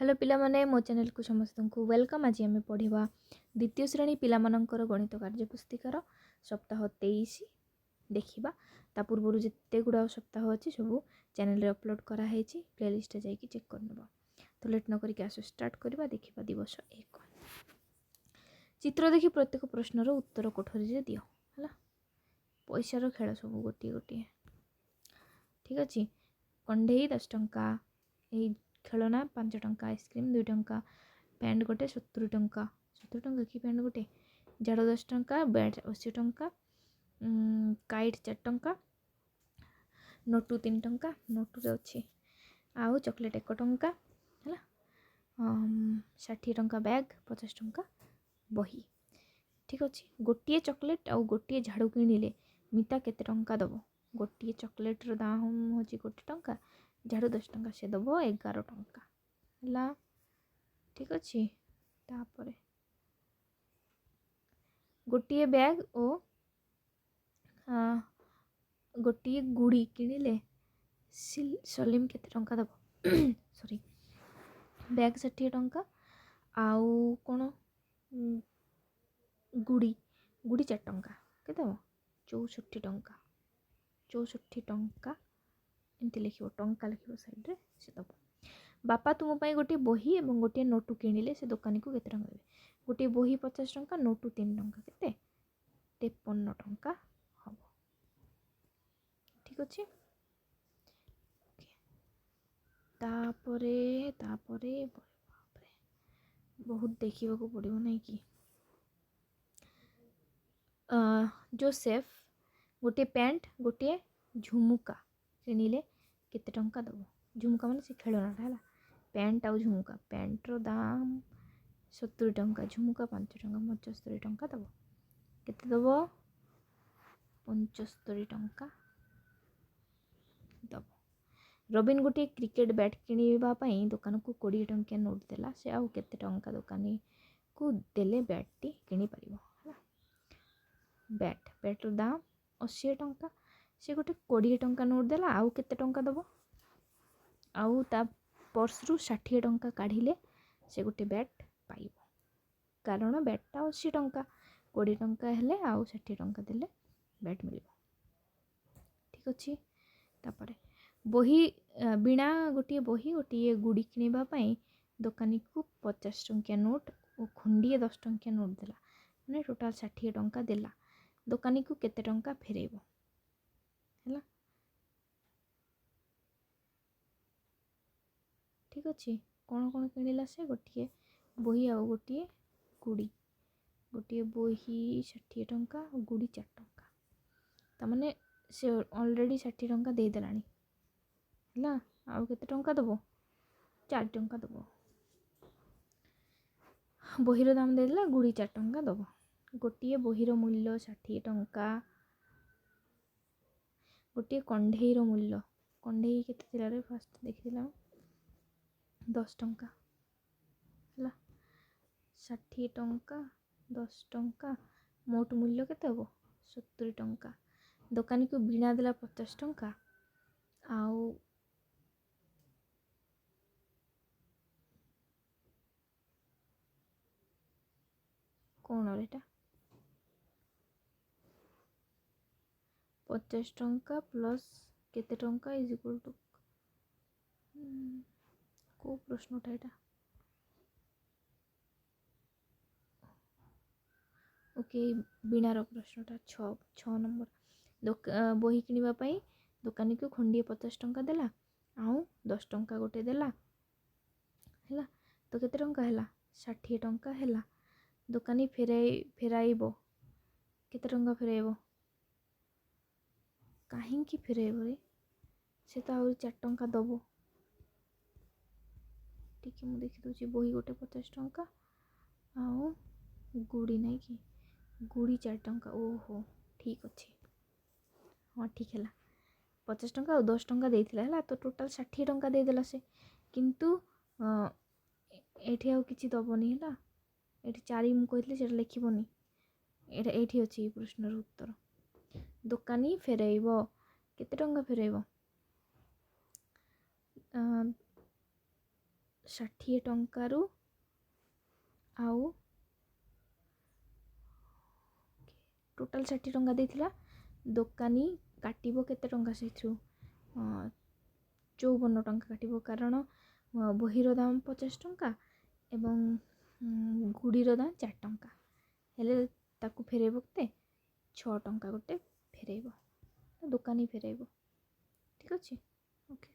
Hello पिला माने मो चैनल को समस्त को वेलकम। आज आम पढ़ा द्वितीय श्रेणी पिला मानकर गणित कार्यपुस्तिकार सप्ताह 23 देखा। ता पूर्व जिते गुड़ा सप्ताह अच्छी सब चैनल रे अपलोड कराई प्लेलिस्ट जाकि चेक कर नब। तो लेट न करके आस स्टार्ट करवा। देखा दिवस 1 चित्र देखी प्रत्येक प्रश्नर उत्तर कोठरी दियो है। पैसार खेल सब गोटे गोटे ठीक अच्छे। कंढे 10 टंका, यही खेलना 5 टंका, आइसक्रीम 2 टंका, पैंट गोटे 70 टंका। 70 टंका कि पैंट गोटे, झाड़ 10 टंका, बैट 80 टंका, काइट 4 टंका, नोटू 3 टंका, नोटू अच्छी आउ चॉकलेट 1 टंका है। 60 टंका बैग, 50 टंका बही ठीक अच्छे। गोटे चॉकलेट आउ गोटे झाड़ू किणिले मिता केते टंका दब। गोटे चॉकलेट दाम हूँ 1 टंका, झाड़ू 10 टंका, से दब 11 टंका है ठीक अच्छे। तापर गोटे बैग और गोटे गुड़ी किणिले सलीम केते टंका दब सॉरी बैग 60 टंका आउ कौन गुड़ी गुड़ी 4 टंका के दब 64 टंका। 64 टंका एमती लिख टंका लिख साइड से दब। बापा तुम गोटे बही और गोटे नोटू किणिले से दुकानी को केते टंका देवे। गोटे बही 50 टंका, नोटू 3 टंका केते 53 टंका हम ठीक अच्छे। तापरे तापरे बहुत देखा पड़ो नहीं कि जोसेफ गोटे पैंट गोटे झुमुका किणिले केते टंका दब। झुमुका माने से खेलनाटा है। पैंट आउ झुमुका, पैंटर दाम 70 टंका, झुमुका 5 टंका, 75 टंका दब। केते दब 75 टंका दब। रबिन गोटे क्रिकेट बैट किणवाई दुकान को 20 टंकिया नोट देला। से आउ केते टंका दुकानी को देले बैट टी किणी परिबो। बैट बैटर दाम 80 टंका, से गोटे 20 टंका नोट देला। आउ केते टंका दब। आउ ता पर्स रु 60 टंका काढ़िले से गोटे बैट पाइबो। कारण बैटा 80 टंका, 20 टंका हेले आउ 60 टंका देले बैट मिलिबो ठीक अच्छे। तापरे बही बिना गोटे बही गोटे गुड़ी किणवा दुकानी को 50 टंकिया नोट और खंडिए 10 टंकिया नोट देला। मैंने टोटाल 60 टंका देला। दुकानी को केते टंका फेरेबो है ठीक अच्छे। कौन कौन किणिला से गोटे बही आउ गोटे गुड़ी। गोटे बही 60 टंका और गुड़ी 4 टंका, तमाने से ऑलरेडी 60 टंका दे देलानी है। आउ केते टंका दबो 4 टंका दबो। बहीर दाम देदेला, गुड़ी 4 टंका दब। गोटे बहीर मूल्य 60 टंका। गोटे कंढेईर मूल्य, कंढेई केते थिला रे फास्ट देखिला 10 टंका है। 60 टंका 10 टंका मोट मूल्य केते हबो 70 टंका। दुकानी को वीणा देला 50 टंका आउ कौन रेटा 50 टंका प्लस केते टंका इज इक्वल टू को प्रश्नटा एटा ओके बीणार प्रश्नटा 6 नंबर। बही किणवाई दुकानी को खंडिए 50 टंका देला आउ 10 टंका गोटे देला है। तो केते टंका है 60 टंका है। दुकानी फेराइबो केते टंका फेराइबो कहीं फेराइबो रे से तो आउ 4 टंका दबो। ठीक है मुझे देखी दूसरी बही गोटे 50 टंका आउ गुड़ी नहीं कि गुड़ी 4 टंका। ओहो ठीक अच्छे हाँ ठीक है 50 टंका और 10 टंका देथिला है तो टोटाल 60 टंका देदेला से। किंतु एठी आउ किछि दबनी है एठी 4 मु कहले सेटा लिखिबोनी एटा एठी अछि प्रश्नर उत्तर। दुकानी फेराइबो केते टंका फेराइबो ଷାଠିଏ ଟଙ୍କାରୁ ଆଉ ଟୋଟାଲ୍ 60 ଟଙ୍କା ଦେଇଥିଲା। ଦୋକାନୀ କାଟିବ କେତେ ଟଙ୍କା ସେଥିରୁ? 54 ଟଙ୍କା କାଟିବ, କାରଣ ବହିର ଦାମ 50 ଟଙ୍କା ଏବଂ ଗୁଡ଼ିର ଦାମ 4 ଟଙ୍କା। ହେଲେ ତାକୁ ଫେରାଇବ କେତେ? 6 ଟଙ୍କା ଗୋଟେ ଫେରାଇବ, ଦୋକାନୀ ଫେରାଇବ। ଠିକ୍ ଅଛି, ଓକେ।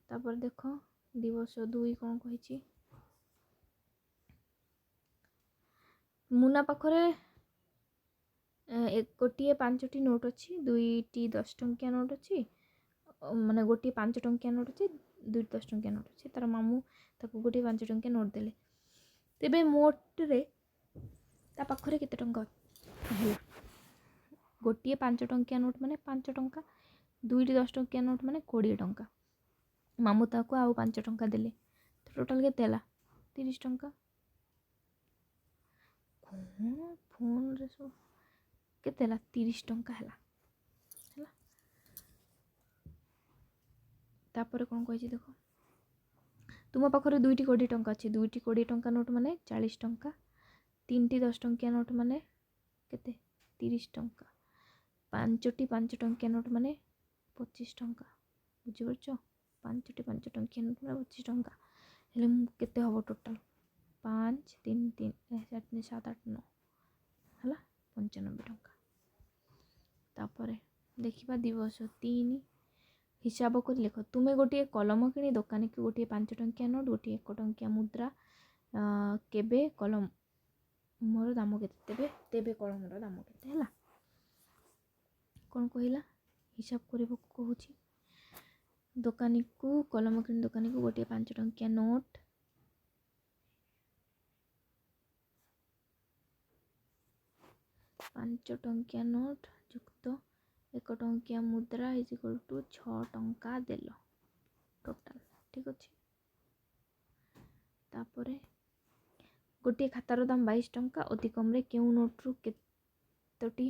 ତାପରେ ଦେଖ ଦିବସ 2 କ'ଣ କହିଛି। ମୁନା ପାଖରେ ଗୋଟିଏ 5ଟି ନୋଟ୍ ଅଛି, 2ଟି 10 ଟଙ୍କିଆ ନୋଟ୍ ଅଛି, ମାନେ ଗୋଟିଏ 5 ଟଙ୍କିଆ ନୋଟ୍ ଅଛି, 2ଟି 10 ଟଙ୍କିଆ ନୋଟ୍ ଅଛି। ତାର ମାମୁଁ ତାକୁ ଗୋଟିଏ 5 ଟଙ୍କିଆ ନୋଟ୍ ଦେଲେ। ତେବେ ମୋଟରେ ତା ପାଖରେ କେତେ ଟଙ୍କା ହେଲା? ଗୋଟିଏ 5 ଟଙ୍କିଆ ନୋଟ୍ ମାନେ 5 ଟଙ୍କା, 2ଟି 10 ଟଙ୍କିଆ ନୋଟ୍ ମାନେ 20 ଟଙ୍କା। ମାମୁଁ ତାକୁ ଆଉ 5 ଟଙ୍କା ଦେଲେ, ତ ଟୋଟାଲ୍ କେତେ ହେଲା? 30 ଟଙ୍କା। ଫୋନ୍ରେ ସବୁ କେତେ ହେଲା? 30 ଟଙ୍କା ହେଲା। ତାପରେ କ'ଣ କହିଛି ଦେଖ, ତୁମ ପାଖରେ 2ଟି 20 ଟଙ୍କା ଅଛି, 2ଟି 20 ଟଙ୍କା ନୋଟ୍ ମାନେ 40 ଟଙ୍କା, 3ଟି 10 ଟଙ୍କିଆ ନୋଟ୍ ମାନେ କେତେ? 30 ଟଙ୍କା, 5ଟି 5 ଟଙ୍କିଆ ନୋଟ୍ ମାନେ 25 ଟଙ୍କା। ବୁଝିପାରୁଛ? 5ଟି 5 ଟଙ୍କିଆ ନୋଟ୍ ମାନେ 25 ଟଙ୍କା। ହେଲେ କେତେ ହେବ ଟୋଟାଲ୍? 5 3 3 7 8 9 ହେଲା 95 ଟଙ୍କା। ତାପରେ ଦେଖିବା ଦିବସ 3 ହିସାବ କରି ଲେଖ। ତୁମେ ଗୋଟିଏ କଲମ କିଣି ଦୋକାନୀକୁ ଗୋଟିଏ 5 ଟଙ୍କିଆ ନୋଟ୍, ଗୋଟିଏ 1 ଟଙ୍କିଆ ମୁଦ୍ରା କେବେ କଲମର ଦାମ କେତେ? ତେବେ କଲମର ଦାମ କେତେ ହେଲା? କ'ଣ କହିଲା? ହିସାବ କରିବାକୁ କହୁଛି। ଦୋକାନୀକୁ କଲମ କିଣି ଦୋକାନୀକୁ ଗୋଟିଏ 5 ଟଙ୍କିଆ ନୋଟ୍, 5 ଟଙ୍କିଆ ନୋଟ୍ ଯୁକ୍ତ 1 ଟଙ୍କିଆ ମୁଦ୍ରା = 6 ଟଙ୍କା ଦେଲ ଟୋଟାଲ୍। ଠିକ୍ ଅଛି। ତାପରେ ଗୋଟିଏ ଖାତାର ଦାମ 22 ଟଙ୍କା, ଅତି କମ୍ରେ କେଉଁ ନୋଟ୍ରୁ କେତୋଟି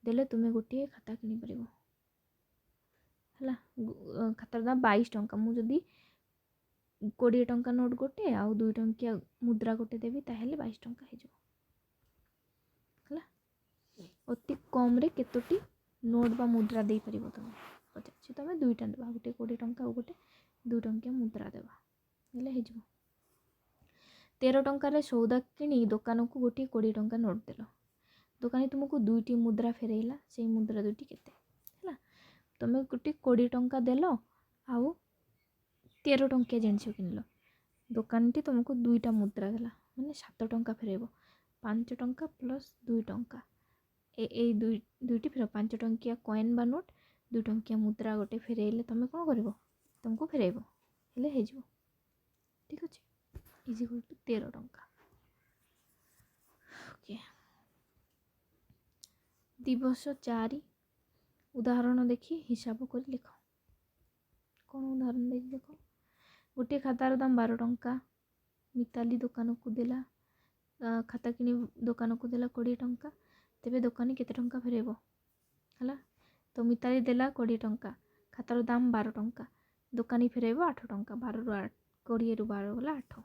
ଦେଲେ ତୁମେ ଗୋଟିଏ ଖାତା କିଣିପାରିବ? ହେଲା, ଖାତାର ଦାମ 22 ଟଙ୍କା। ମୁଁ ଯଦି 20 ଟଙ୍କା ନୋଟ୍ ଗୋଟେ ଆଉ 2 ଟଙ୍କିଆ ମୁଦ୍ରା ଗୋଟେ ଦେବି, ତାହେଲେ 22 ଟଙ୍କା ହେଇଯିବ। ହେଲା, ଅତି କମ୍ରେ କେତୋଟି ନୋଟ୍ ବା ମୁଦ୍ରା ଦେଇପାରିବ ତୁମେ? ପଚାରୁଛି। ତୁମେ 2ଟା ଦେବା, ଗୋଟେ 20 ଟଙ୍କା ଆଉ ଗୋଟେ 2 ଟଙ୍କିଆ ମୁଦ୍ରା ଦେବା, ହେଲେ ହେଇଯିବ। 13 ଟଙ୍କାରେ ସଉଦା କିଣି ଦୋକାନକୁ ଗୋଟିଏ 20 ଟଙ୍କା ନୋଟ୍ ଦେଲ। ଦୋକାନୀ ତୁମକୁ 2ଟି ମୁଦ୍ରା ଫେରାଇଲା, ସେଇ ମୁଦ୍ରା 2ଟି କେତେ? ହେଲା, ତୁମେ ଗୋଟିଏ 20 ଟଙ୍କା ଦେଲ ଆଉ 13 ଟଙ୍କିଆ ଜିନିଷ କିଣିଲ। ଦୋକାନୀଟି ତୁମକୁ 2ଟା ମୁଦ୍ରା ଦେଲା, ମାନେ 7 ଟଙ୍କା ଫେରାଇବ। 5 ଟଙ୍କା ପ୍ଲସ୍ 2 ଟଙ୍କା, ଏଇ ଦୁଇଟି ଫେରାଇବ। 5 ଟଙ୍କିଆ କଏନ୍ ବା ନୋଟ୍, 2 ଟଙ୍କିଆ ମୁଦ୍ରା ଗୋଟେ ଫେରାଇଲେ ତୁମେ କ'ଣ କରିବ? ତୁମକୁ ଫେରାଇବ, ହେଲେ ହେଇଯିବ। ଠିକ୍ ଅଛି, = 13 ଟଙ୍କା। ଓକେ। ଦିବସ 4 ଉଦାହରଣ ଦେଖି ହିସାବ କରି ଲେଖ। କ'ଣ ଉଦାହରଣ ଦେଖି ଦେଖ। ଗୋଟିଏ ଖାତାର ଦାମ 12 ଟଙ୍କା। ମିତାଲି ଦୋକାନକୁ ଦେଲା, ଖାତା କିଣି ଦୋକାନକୁ ଦେଲା 20 ଟଙ୍କା। ତେବେ ଦୋକାନୀ କେତେ ଟଙ୍କା ଫେରାଇବ? ହେଲା, ତ ମିତାଲି ଦେଲା 20 ଟଙ୍କା, ଖାତାର ଦାମ 12 ଟଙ୍କା, ଦୋକାନୀ ଫେରାଇବ 8 ଟଙ୍କା। 12ରୁ 20ରୁ 12 ଗଲା 8।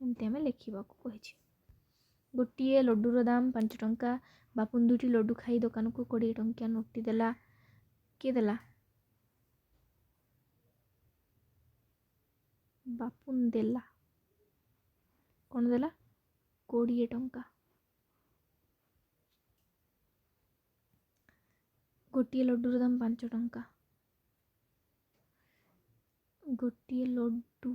ଏମିତି ଆମେ ଲେଖିବାକୁ କହିଛି। ଗୋଟିଏ ଲଡ଼ୁର ଦାମ 5 ଟଙ୍କା। ବାପୁନ 2ଟି ଲଡ଼ୁ ଖାଇ ଦୋକାନକୁ 20 ଟଙ୍କିଆ ନୋଟ୍ଟି ଦେଲା। କିଏ ଦେଲା? ବାପୁନ ଦେଲା। କ'ଣ ଦେଲା? 20 ଟଙ୍କା। ଗୋଟିଏ ଲଡ଼ୁର ଦାମ 5 ଟଙ୍କା। ଗୋଟିଏ ଲଡ଼ୁ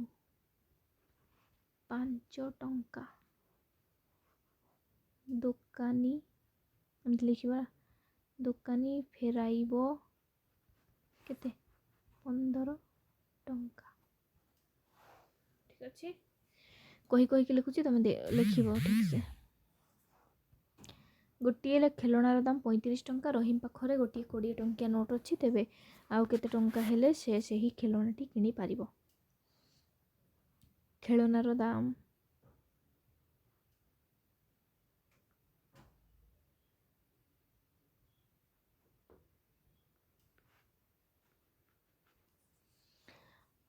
5 ଟଙ୍କା। ଦୋକାନୀ, ଏମିତି ଲେଖିବା, ଦୋକାନୀ ଫେରାଇବ କେତେ? 15 ଟଙ୍କା। ଠିକ୍ ଅଛି, କହିକି ଲେଖୁଛି, ତୁମେ ଲେଖିବ ଠିକ୍ସେ। ଗୋଟିଏ ଖେଳଣାର ଦାମ 35 ଟଙ୍କା। ରହିମ ପାଖରେ ଗୋଟିଏ 20 ଟଙ୍କିଆ ନୋଟ୍ ଅଛି, ତେବେ ଆଉ କେତେ ଟଙ୍କା ହେଲେ ସେ ସେହି ଖେଳଣାଟି କିଣିପାରିବ? ଖେଳଣାର ଦାମ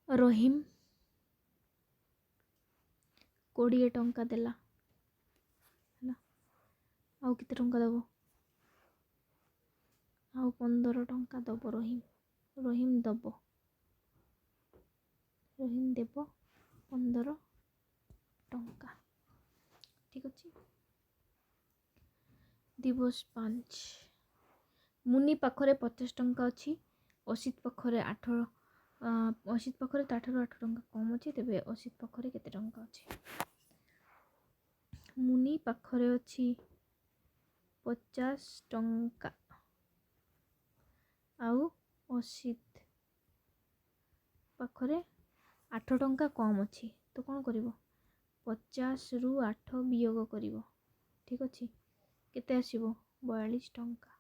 ରହିମ 20 टंका देला है आउ केते टंका दबो आउ 15 टंका दबो रहीम दबो रहीम देव 15 टंका ठीक अच्छे। दिवस 5 मुनि पाखरे 50 टंका अच्छी असित पाखरे 8 असित पाखरे 8 टंका कम अच्छे तेरे असित पाखरे केते टंका अच्छी मुनि पाखरे अच्छी 50 टंका आउ असित पाखरे 8 टंका कम अच्छी तो कौन करिवो 50 रु 8 वियोग करिवो ठीक अच्छे केते आसीबो 42 टंका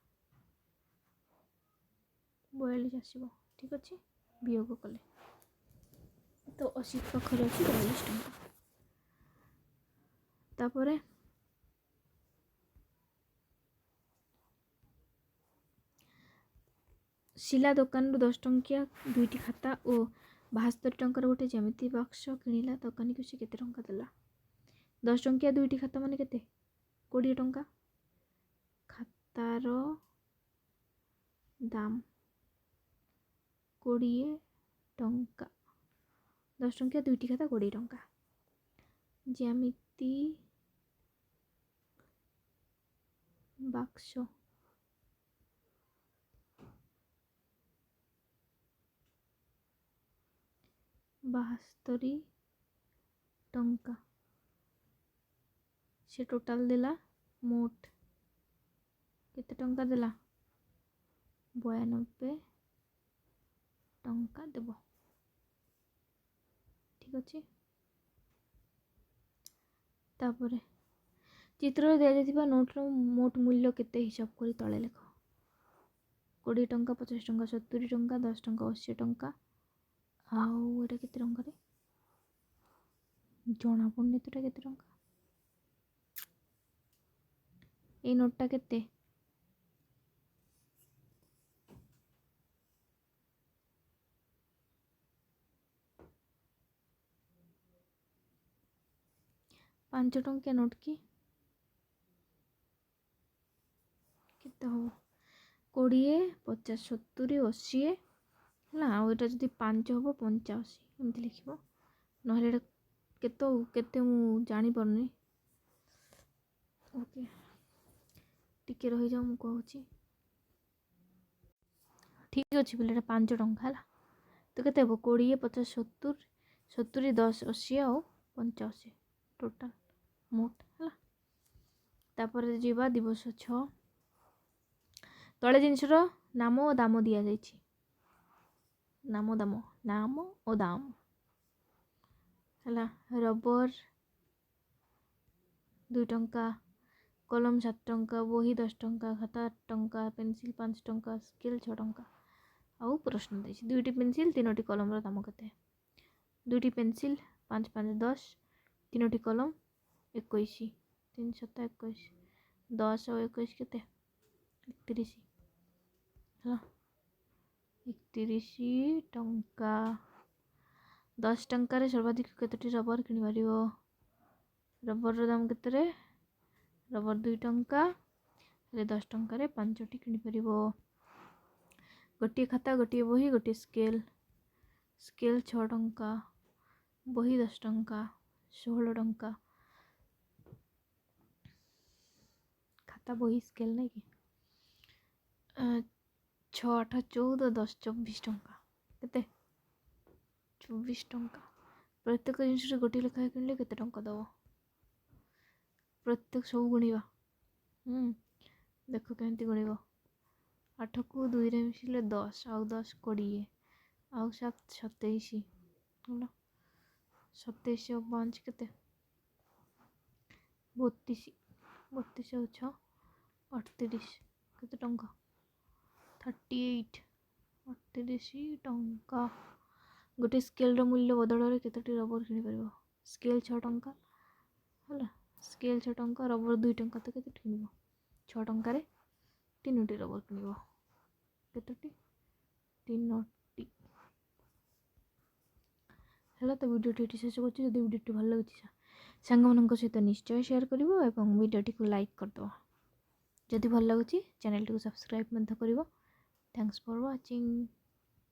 42 आसीबो ठीक अच्छे वियोग कले तो असित पाखरे अच्छी 42 टंका तापरे शिला दुकान रु 10 टंकिया दुईटी खाता और 72 टंकार गोटे जमिति बक्स किणिला दुकानी को से केते टंका देला 10 टंकिया दुईटी खाता माने केते 20 टंका खातार दाम 20 टंका 10 टंकिया दुईटी खाता 20 टंका जमिति बक्स 72 टंका से टोटाल देला मोट केते टंका देला 92 टंका देबो ठीक अच्छे। तापरे चित्र दिया जाइथिबा नोट रो मोट मूल्य केते हिसाब करी तळे लेख 20 टंका 50 टंका 70 टंका 10 टंका 80 टंका आउ एटा केते टंका रे जणा पड़ने तो केते टंका ए नोटटा केते 5 टंकिया नोट की केते हो 20 50 70 80 ना आउ एटा जदी 5 हो 85 एमती लिखिबो नहले एटा केते केते मु जानि परनी ओके टिके रही जाओ मु कहूची ठीक अच्छे पिले 5 टंका है तो केते हो 20 50 70 70 10 80 आउ 85 टोटाल मोट है तापर जीवा दिवस 6 तले जिनसर नाम और दाम दिया जाइछि नाम और दाम है रबर 2 टंका कलम 7 टंका बही 10 टंका खाता 8 टंका पेंसिल 5 टंका स्केल 6 टंका आउ प्रश्न देछि 2टी पेंसिल 3टी कलम रो दाम केते 2टी पेंसिल 5 5 10 3टी कलम 21 3 7 21 10 और 21 केते 31 है 31 टंका 10 टंका रे सर्वाधिक केतोटी रबर किनि पारिबो रबर रो दाम केते रे रबर 2 टंका रे 10 टंका रे 5टी किनि पारिबो गोटे खाता गोटे बही गोटे स्केल 6 टंका बही 10 टंका 16 टंका खाता बही स्केल नहीं कि 6 8 14 10 24 टंका केते 24 टंका प्रत्येक जिनिस गोटे लेखा किनले केते टंका दबो प्रत्येक सब गुणिबा देख केमती गुणिबो 8 को 2 रे मिसिले 10 आउ 10 20 आउ 7 27 होला 27 और 5 केते 32 32 और 6 38 केते टंका 38 38 टंका गोटे स्केल रो मूल्य बदल रे केतोटी रबर किनि परबो स्केल 6 टंका होला स्केल 6 टंका रबर 2 टंका तो केते किनिबो 6 टंका रे 3टी रबर किनिबो केतोटी 3टी है तो वीडियो टी शेष कर वीडियो भल लगे ସାଙ୍ଗମାନଙ୍କ ସହିତ ନିଶ୍ଚୟ ସେୟାର କରିବ ଏବଂ ଭିଡ଼ିଓଟିକୁ ଲାଇକ୍ କରିଦେବ। ଯଦି ଭଲ ଲାଗୁଛି ଚ୍ୟାନେଲଟିକୁ ସବସ୍କ୍ରାଇବ୍ ମଧ୍ୟ କରିବ। Thanks for watching.